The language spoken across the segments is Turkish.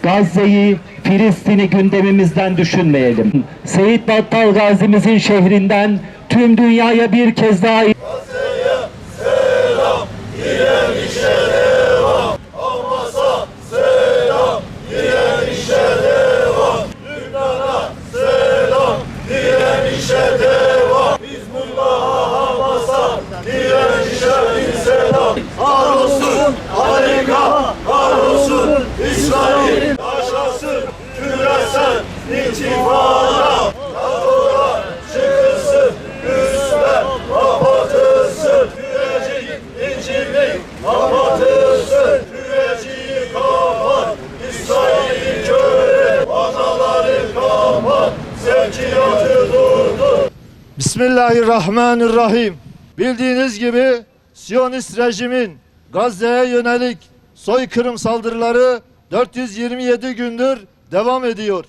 Gazze'yi, Filistin'i gündemimizden düşünmeyelim. Seyit Battal Gazi'mizin şehrinden tüm dünyaya bir kez daha Gazze'ye selam, direnişe devam. Hamas'a selam, direnişe devam. Lübnan'a selam, direnişe devam. Hizbullah'a, Hamas'a, direnişe bir selam. Kahrolsun Amerika, kahrolsun İsrail. Yaşasın küresel intifada. NATO'dan çıkılsın, üsler kapatılsın. Süreci incirlik kapatılsın. Süreci kapat, İsrail'i köle, vanaları kapat. Sevkiyatı durdur. Bismillahirrahmanirrahim. Bildiğiniz gibi Siyonist rejimin Gazze'ye yönelik soykırım saldırıları 427 gündür devam ediyor.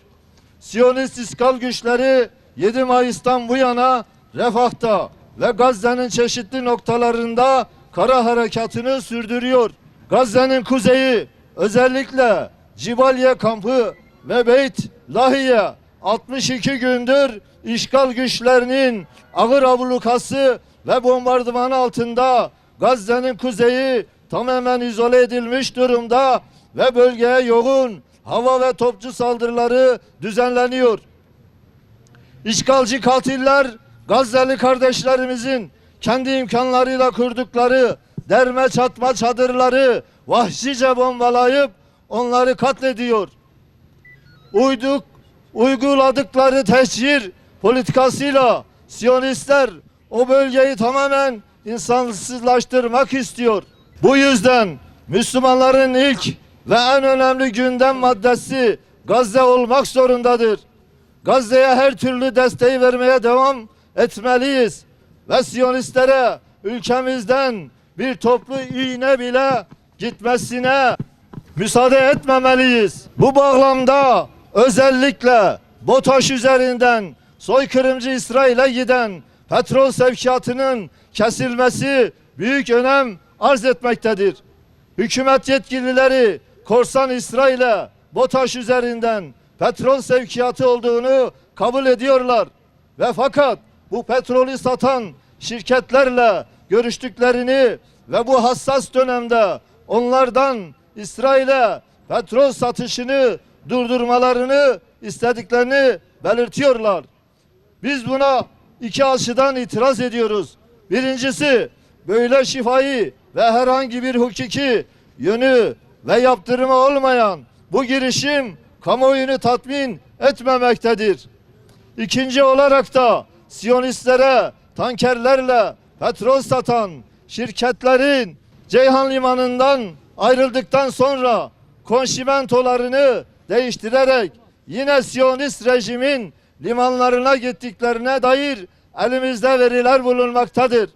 Siyonist işgal güçleri 7 Mayıs'tan bu yana Refah'ta ve Gazze'nin çeşitli noktalarında kara harekatını sürdürüyor. Gazze'nin kuzeyi, özellikle Cibaliye kampı ve Beyt Lahiye 62 gündür işgal güçlerinin ağır ablukası ve bombardımanı altında. Gazze'nin kuzeyi tamamen izole edilmiş durumda ve bölgeye yoğun hava ve topçu saldırıları düzenleniyor. İşgalci katiller Gazze'li kardeşlerimizin kendi imkanlarıyla kurdukları derme çatma çadırları vahşice bombalayıp onları katlediyor. Uyguladıkları teşhir politikasıyla Siyonistler o bölgeyi tamamen insansızlaştırmak istiyor. Bu yüzden Müslümanların ilk ve en önemli gündem maddesi Gazze olmak zorundadır. Gazze'ye her türlü desteği vermeye devam etmeliyiz ve Siyonistlere ülkemizden bir toplu iğne bile gitmesine müsaade etmemeliyiz. Bu bağlamda özellikle BOTAŞ üzerinden soykırımcı İsrail'e giden petrol sevkiyatının kesilmesi büyük önem arz etmektedir. Hükümet yetkilileri korsan İsrail'e BOTAŞ üzerinden petrol sevkiyatı olduğunu kabul ediyorlar ve fakat bu petrolü satan şirketlerle görüştüklerini ve bu hassas dönemde onlardan İsrail'e petrol satışını durdurmalarını istediklerini belirtiyorlar. Biz buna iki açıdan itiraz ediyoruz. Birincisi, böyle şifai ve herhangi bir hukuki yönü ve yaptırımı olmayan bu girişim kamuoyunu tatmin etmemektedir. İkinci olarak da Siyonistlere tankerlerle petrol satan şirketlerin Ceyhan Limanı'ndan ayrıldıktan sonra konşimentolarını değiştirerek yine Siyonist rejimin limanlarına gittiklerine dair elimizde veriler bulunmaktadır.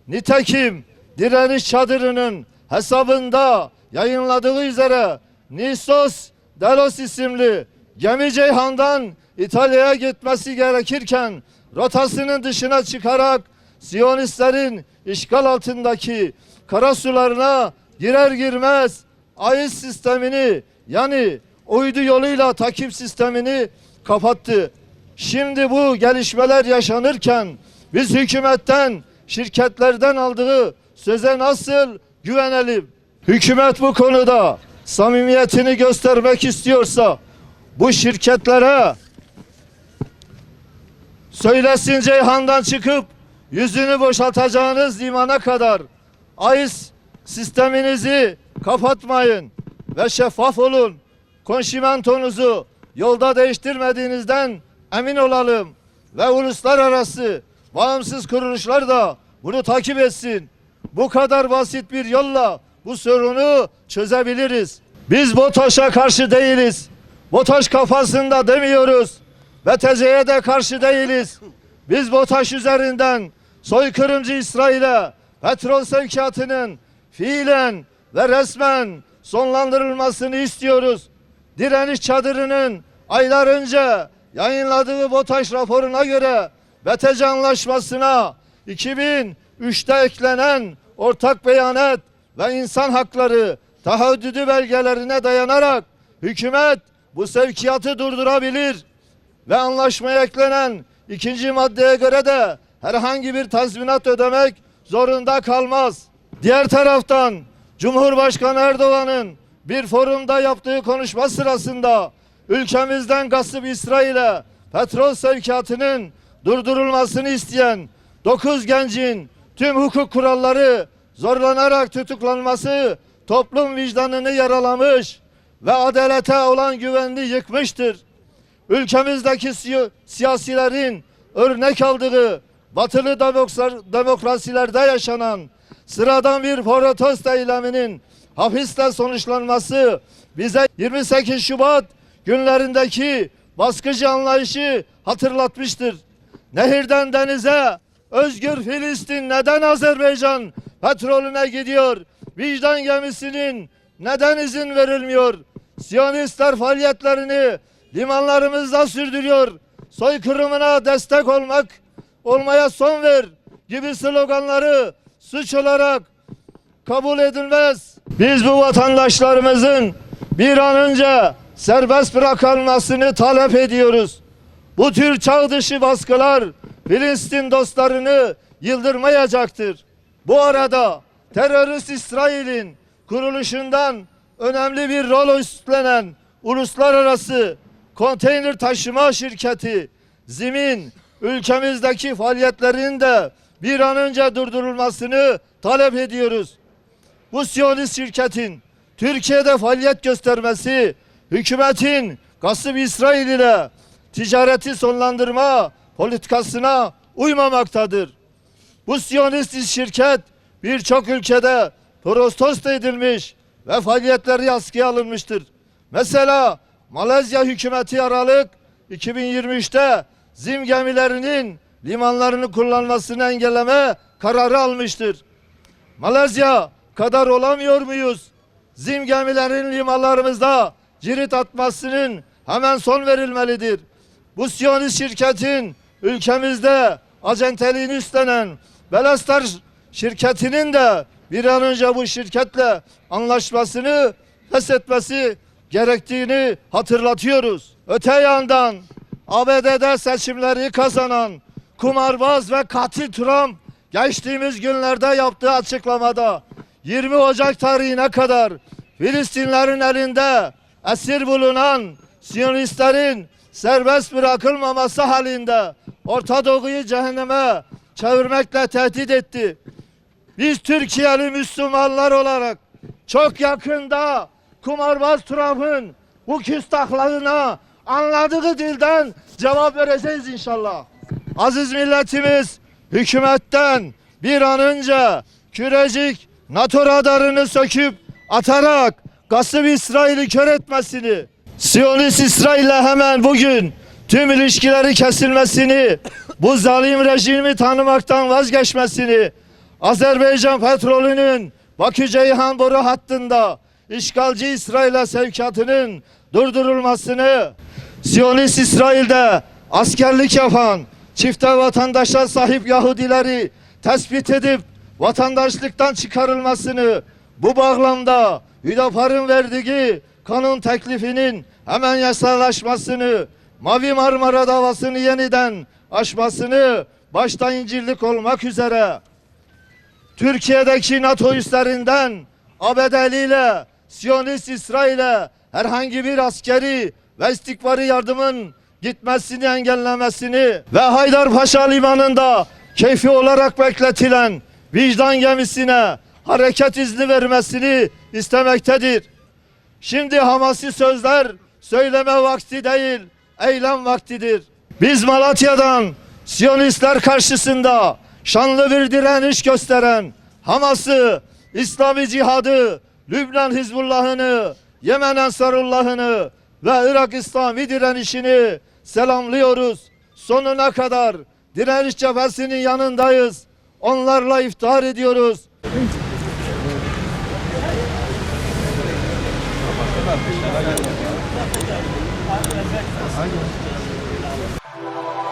Nitekim direniş çadırının hesabında yayınladığı üzere Nissos Delos isimli gemi Ceyhan'dan İtalya'ya gitmesi gerekirken rotasının dışına çıkarak Siyonistlerin işgal altındaki karasularına girer girmez AIS sistemini, yani uydu yoluyla takip sistemini kapattı. Şimdi bu gelişmeler yaşanırken biz hükümetten, şirketlerden aldığı söze nasıl güvenelim? Hükümet bu konuda samimiyetini göstermek istiyorsa bu şirketlere söylesin, Ceyhan'dan çıkıp yüzünü boşaltacağınız limana kadar AIS sisteminizi kapatmayın ve şeffaf olun. Konşimentonuzu yolda değiştirmediğinizden emin olalım ve uluslararası bağımsız kuruluşlar da bunu takip etsin. Bu kadar basit bir yolla bu sorunu çözebiliriz. Biz BOTAŞ'a karşı değiliz. BOTAŞ kafasında demiyoruz. BTC'ye de karşı değiliz. Biz BOTAŞ üzerinden soykırımcı İsrail'e petrol sevkiyatının fiilen ve resmen sonlandırılmasını istiyoruz. Direniş çadırının aylar önce yayınladığı BOTAŞ raporuna göre BTC anlaşmasına 2003'te eklenen ortak beyanet ve insan hakları taahhüdü belgelerine dayanarak hükümet bu sevkiyatı durdurabilir ve anlaşmaya eklenen 2. maddeye göre de herhangi bir tazminat ödemek zorunda kalmaz. Diğer taraftan Cumhurbaşkanı Erdoğan'ın bir forumda yaptığı konuşma sırasında ülkemizden gasp İsrail'e petrol sevkiyatının durdurulmasını isteyen 9 gencin tüm hukuk kuralları zorlanarak tutuklanması toplum vicdanını yaralamış ve adalete olan güvenini yıkmıştır. Ülkemizdeki siyasilerin örnek aldığı batılı demokrasilerde yaşanan sıradan bir protesto eyleminin hapisle sonuçlanması bize 28 Şubat günlerindeki baskıcı anlayışı hatırlatmıştır. Nehirden denize özgür Filistin neden Azerbaycan petrolüne gidiyor? Vicdan gemisinin neden izin verilmiyor? Siyonistler faaliyetlerini limanlarımızda sürdürüyor. Soykırımına destek olmaya son ver gibi sloganları suç olarak kabul edilmez. Biz bu vatandaşlarımızın bir an önce serbest bırakılmasını talep ediyoruz. Bu tür çağ dışı baskılar Filistin dostlarını yıldırmayacaktır. Bu arada terörist İsrail'in kuruluşundan önemli bir rol üstlenen uluslararası konteyner taşıma şirketi Zim'in ülkemizdeki faaliyetlerinin de bir an önce durdurulmasını talep ediyoruz. Bu Siyonist şirketin Türkiye'de faaliyet göstermesi hükümetin gasp İsrail ile ticareti sonlandırma politikasına uymamaktadır. Bu Siyonist şirket birçok ülkede protesto edilmiş ve faaliyetleri askıya alınmıştır. Mesela Malezya hükümeti Aralık 2023'te Zim gemilerinin limanlarını kullanmasını engelleme kararı almıştır. Malezya kadar olamıyor muyuz? Zim gemilerin limanlarımızda cirit atmasının hemen son verilmelidir. Bu Siyonist şirketin ülkemizde acenteliğini üstlenen Belastar şirketinin de bir an önce bu şirketle anlaşmasını feshetmesi gerektiğini hatırlatıyoruz. Öte yandan ABD'de seçimleri kazanan kumarbaz ve katil Trump geçtiğimiz günlerde yaptığı açıklamada 20 Ocak tarihine kadar Filistinlerin elinde esir bulunan Siyonistlerin serbest bırakılmaması halinde Orta Doğu'yu cehenneme çevirmekle tehdit etti. Biz Türkiye'li Müslümanlar olarak çok yakında kumarbaz Trump'ın bu küstahlığına anladığı dilden cevap vereceğiz inşallah. Aziz milletimiz, hükümetten bir an önce Kürecik NATO radarını söküp atarak gasp İsrail'i kör etmesini, Siyonist İsrail'le hemen bugün tüm ilişkileri kesilmesini, bu zalim rejimi tanımaktan vazgeçmesini, Azerbaycan petrolünün Bakü-Ceyhan boru hattında işgalci İsrail'e sevkiyatının durdurulmasını, Siyonist İsrail'de askerlik yapan çifte vatandaşa sahip Yahudileri tespit edip vatandaşlıktan çıkarılmasını, bu bağlamda Hüdapar'ın verdiği kanun teklifinin hemen yasalaşmasını, Mavi Marmara davasını yeniden açmasını başta İncirlik olmak üzere Türkiye'deki NATO üslerinden ABD'li ile Siyonist İsrail'e herhangi bir askeri ve istikbari yardımın gitmesini engellemesini ve Haydarpaşa limanında keyfi olarak bekletilen vicdan gemisine hareket izni vermesini istemektedir. Şimdi hamasi sözler söyleme vakti değil, eylem vaktidir. Biz Malatya'dan Siyonistler karşısında şanlı bir direniş gösteren Hamas'ı, İslami Cihadı, Lübnan Hizbullah'ını, Yemen Ensarullah'ını ve Irak İslami direnişini selamlıyoruz. Sonuna kadar direniş cephesinin yanındayız. Onlarla iftihar ediyoruz. Aynen.